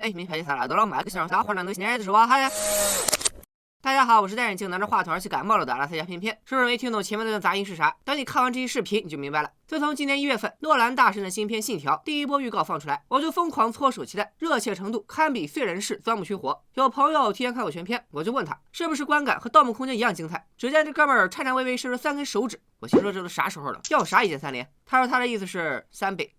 哎，没拍啥了，都老麦克上大伙儿能现在就是哇嗨呀！大家好，我是戴眼镜拿着话筒而且感冒了的阿拉斯加偏偏。是不是没听懂前面那段杂音是啥？等你看完这期视频，你就明白了。自从今年1月份诺兰大神的新片《信条》第一波预告放出来，我就疯狂搓手期待，热切程度堪比《燧人氏》钻木取火。有朋友提前看过全片，我就问他是不是观感和《盗梦空间》一样精彩。只见这哥们儿颤颤巍巍伸出3根手指，我心说这都啥时候了，要啥一键3连？他说他的意思是3倍。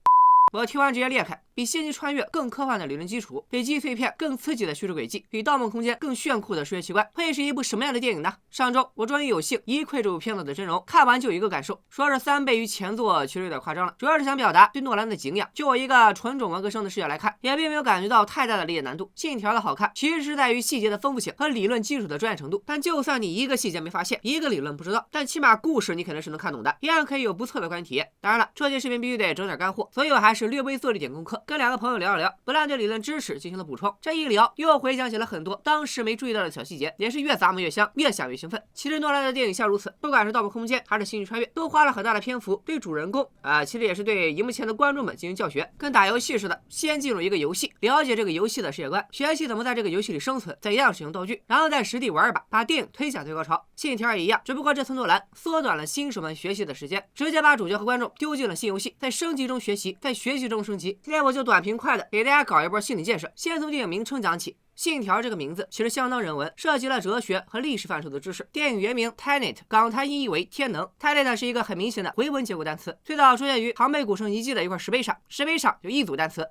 我听完直接裂开，比《星际穿越》更科幻的理论基础，比记忆碎片更刺激的叙事轨迹，比《盗梦空间》更炫酷的视觉奇观，会是一部什么样的电影呢？上周我终于有幸一窥这部片子的真容，看完就有一个感受，说是3倍于前作其实有点夸张了，主要是想表达对诺兰的敬仰。就我一个纯种文科生的视角来看，也并没有感觉到太大的理解难度。信条的好看其实是在于细节的丰富性和理论基础的专业程度，但就算你一个细节没发现，一个理论不知道，但起码故事你肯定是能看懂的，一样可以有不错的观影体验。当然了，这期视频必须得整点干货，所以我还是略微做了一点功课，跟2个朋友聊一聊，不但对理论知识进行了补充。这一聊又回想起了很多当时没注意到的小细节，也是越咂摸越香，越想越兴奋。其实诺兰的电影像如此，不管是《盗梦空间》还是《星际穿越》，都花了很大的篇幅对主人公其实也是对荧幕前的观众们进行教学，跟打游戏似的，先进入一个游戏，了解这个游戏的世界观，学习怎么在这个游戏里生存，怎样使用道具，然后再实地玩一把，把电影推向最高潮。信条也一样，只不过这次诺兰缩短了新手们学习的时间，直接把主角和观众丢进了新游戏，在升级中学习，在学习中升级。今天我就短平快的给大家搞一波心理建设，先从电影名称讲起。信条这个名字其实相当人文，涉及了哲学和历史范畴的知识。电影原名 Tenet， 港台音译为天能。Tenet 是一个很明显的回文结构单词，最早出现于庞贝古圣遗迹的一块石碑上，石碑上有一组单词。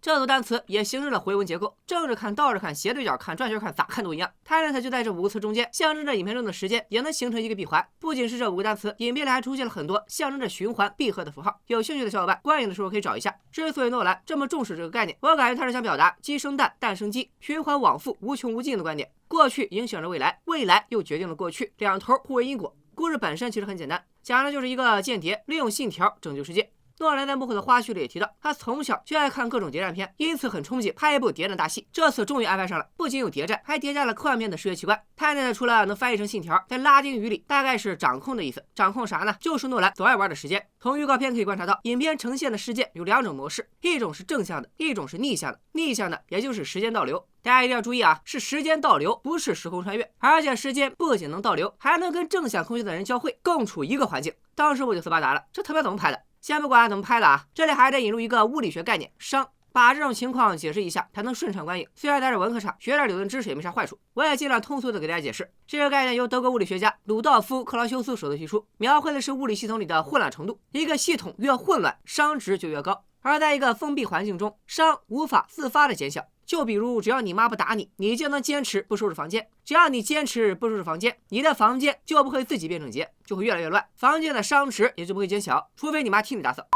这组单词也形成了回文结构，正着看、倒着看、斜对角看、转圈看，咋看都一样。Tenet 就在这5个词中间，象征着影片中的时间，也能形成一个闭环。不仅是这5个单词，影片里还出现了很多象征着循环、闭合的符号。有兴趣的小伙伴观影的时候可以找一下。之所以诺兰这么重视这个概念，我感觉他是想表达鸡生蛋，蛋生鸡，循环往复、无穷无尽的观点。过去影响着未来，未来又决定了过去，两头互为因果。故事本身其实很简单，讲的就是一个间谍利用信条拯救世界。诺兰在幕后的花絮里也提到，他从小就爱看各种谍战片，因此很憧憬拍一部谍战大戏。这次终于安排上了，不仅有谍战，还叠加了科幻片的视觉奇观。Tenet除了能翻译成信条，在拉丁语里大概是掌控的意思。掌控啥呢？就是诺兰总爱玩的时间。从预告片可以观察到，影片呈现的世界有2种模式，一种是正向的，一种是逆向的。逆向的也就是时间倒流。大家一定要注意啊，是时间倒流，不是时空穿越。而且时间不仅能倒流，还能跟正向空间的人交汇，共处一个环境。当时我就斯巴达了，这特别怎么拍的？先不管怎么拍的啊，这里还得引入一个物理学概念熵，把这种情况解释一下，才能顺畅观影。虽然在这文科场学点理论知识也没啥坏处，我也尽量通俗的给大家解释。这个概念由德国物理学家鲁道夫·克劳修斯首次提出，描绘的是物理系统里的混乱程度。一个系统越混乱，熵值就越高。而在一个封闭环境中，熵无法自发的减小。就比如，只要你妈不打你，你就能坚持不收拾房间。只要你坚持不收拾房间，你的房间就不会自己变整洁，就会越来越乱，房间的熵值也就不会减小，除非你妈替你打扫。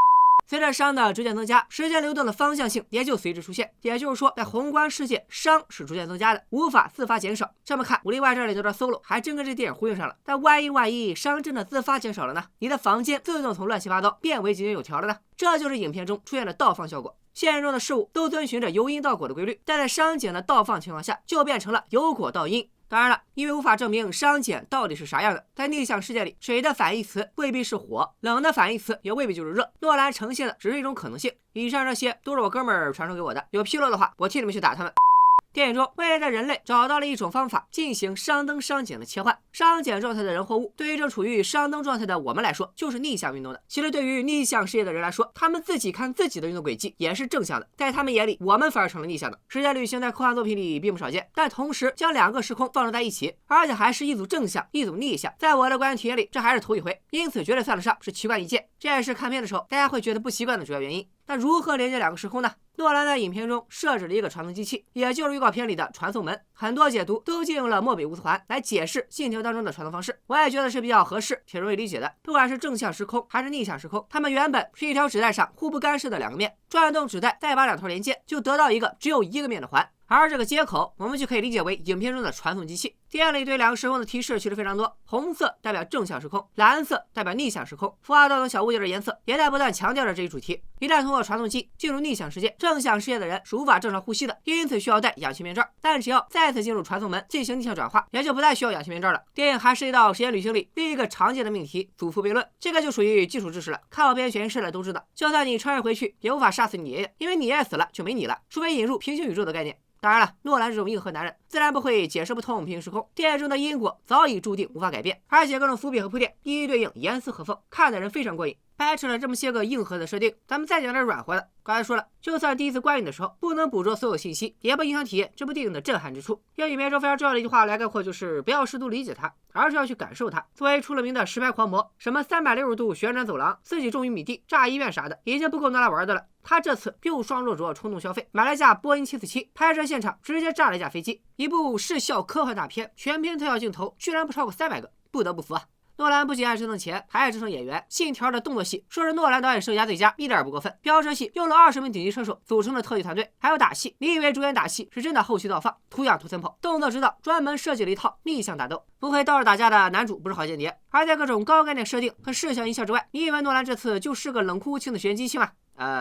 随着熵的逐渐增加，时间流动的方向性也就随之出现。也就是说，在宏观世界，熵是逐渐增加的，无法自发减少。这么看，武林外传里那段 solo 还真跟这电影呼应上了。但万一熵真的自发减少了呢？你的房间自动从乱七八糟变为井井有条了呢？这就是影片中出现的倒放效果。现实中的事物都遵循着由因到果的规律，但在熵减的倒放情况下，就变成了由果到因。当然了，因为无法证明熵减到底是啥样的，在逆向世界里，水的反义词未必是火，冷的反义词也未必就是热。诺兰呈现的只是一种可能性。以上这些都是我哥们儿传授给我的，有纰漏的话，我替你们去打他们。电影中，未来的人类找到了一种方法进行熵增熵减的切换。熵减状态的人或物，对于正处于熵增状态的我们来说，就是逆向运动的。其实对于逆向世界的人来说，他们自己看自己的运动轨迹也是正向的，在他们眼里，我们反而成了逆向的。时间旅行在科幻作品里并不少见，但同时将2个时空放置在一起，而且还是一组正向，一组逆向，在我的观影体验里，这还是头一回，因此绝对算得上是奇观一见。这也是看片的时候大家会觉得不习惯的主要原因。那如何连接2个时空呢？诺兰在影片中设置了一个传送机器，也就是预告片里的传送门。很多解读都借用了莫比乌斯环来解释信条当中的传送方式，我也觉得是比较合适，挺容易理解的。不管是正向时空还是逆向时空，它们原本是一条纸带上互不干涉的2个面，转动纸带再把2头连接，就得到一个只有1个面的环。而这个接口，我们就可以理解为影片中的传送机器。电影里对两个时空的提示其实非常多，红色代表正向时空，蓝色代表逆向时空。孵化道等小物件的颜色也在不断强调着这一主题。一旦通过传送机进入逆向世界，正向世界的人是无法正常呼吸的，因此需要戴氧气面罩。但只要再次进入传送门进行逆向转化，也就不再需要氧气面罩了。电影还涉及到时间旅行里另一个常见的命题——祖父悖论，这个就属于基础知识了。看过编悬疑社的都知道，就算你穿越回去，也无法杀死你爷爷，因为你爷爷死了就没你了，除非引入平行宇宙的概念。当然了，诺兰这种硬核男人自然不会解释不通平行时空，电影中的因果早已注定无法改变，而且各种伏笔和铺垫一一对应，严丝合缝，看的人非常过瘾。掰扯了这么些个硬核的设定，咱们再讲点软和的。刚才说了，就算第一次观影的时候不能捕捉所有信息，也不影响体验这部电影的震撼之处。用影片中非常重要的一句话来概括，就是不要试图理解它，而是要去感受它。作为出了名的实拍狂魔，什么360度旋转走廊、自己种玉米地、炸医院啥的，已经不够拿来玩的了。他这次又双落着冲动消费，买了架波音747，拍摄现场直接炸了一架飞机。一部视效科幻大片，全片特效镜头居然不超过300个，不得不服啊！诺兰不仅爱折腾钱，还爱折腾演员。信条的动作戏说是诺兰导演生涯最佳，一点不过分。飙车戏用了20名顶级车手组成的特技团队，还有打戏，你以为主演打戏是真的后期倒放，图样图 tempo， 动作指导专门设计了一套逆向打斗。不会倒着打架的男主不是好间谍，而在各种高概念设定和视效音效之外，你以为诺兰这次就是个冷酷无情的悬疑机器吗？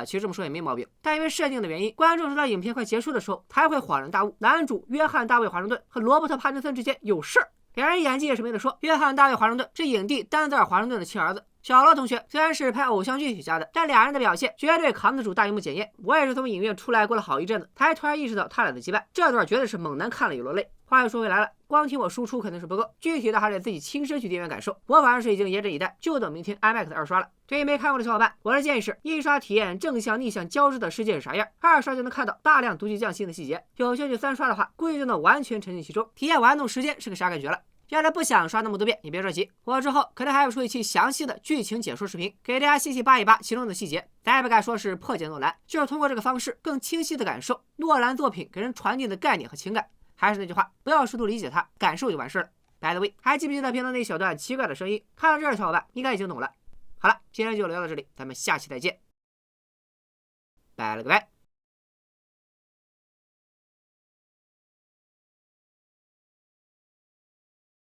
其实这么说也没毛病，但因为设定的原因，观众直到影片快结束的时候才会恍然大悟，男主约翰·大卫·华盛顿和罗伯特·帕丁森之间有事儿。两人演技也是没得说，约翰·大卫·华盛顿是影帝丹泽尔·华盛顿的亲儿子。小罗同学虽然是拍偶像剧起家的，但俩人的表现绝对扛得住大荧幕检验。我也是从影院出来过了好一阵子，才突然意识到他俩的羁绊。这段绝对是猛男看了也落泪。话又说回来了，光听我输出肯定是不够，具体的还得自己亲身去电影院感受。我反正是已经严阵以待，就等明天 IMAX 2刷了。对于没看过的小伙伴，我的建议是：一刷体验正向逆向交织的世界是啥样，2刷就能看到大量毒气匠心的细节。有兴趣3刷的话，估计就能完全沉浸其中，体验玩弄时间是个啥感觉了。要是不想刷那么多遍，你别着急，我之后可能还会出一期详细的剧情解说视频，给大家细细扒一扒其中的细节。咱也不敢说是破解诺兰，就是通过这个方式更清晰的感受诺兰作品给人传递的概念和情感。还是那句话，不要试图理解它，感受就完事了。By the way， 还记不记得片头那一小段奇怪的声音？看到这儿的小伙伴应该已经懂了。好了，今天就聊到这里，咱们下期再见，拜了个拜。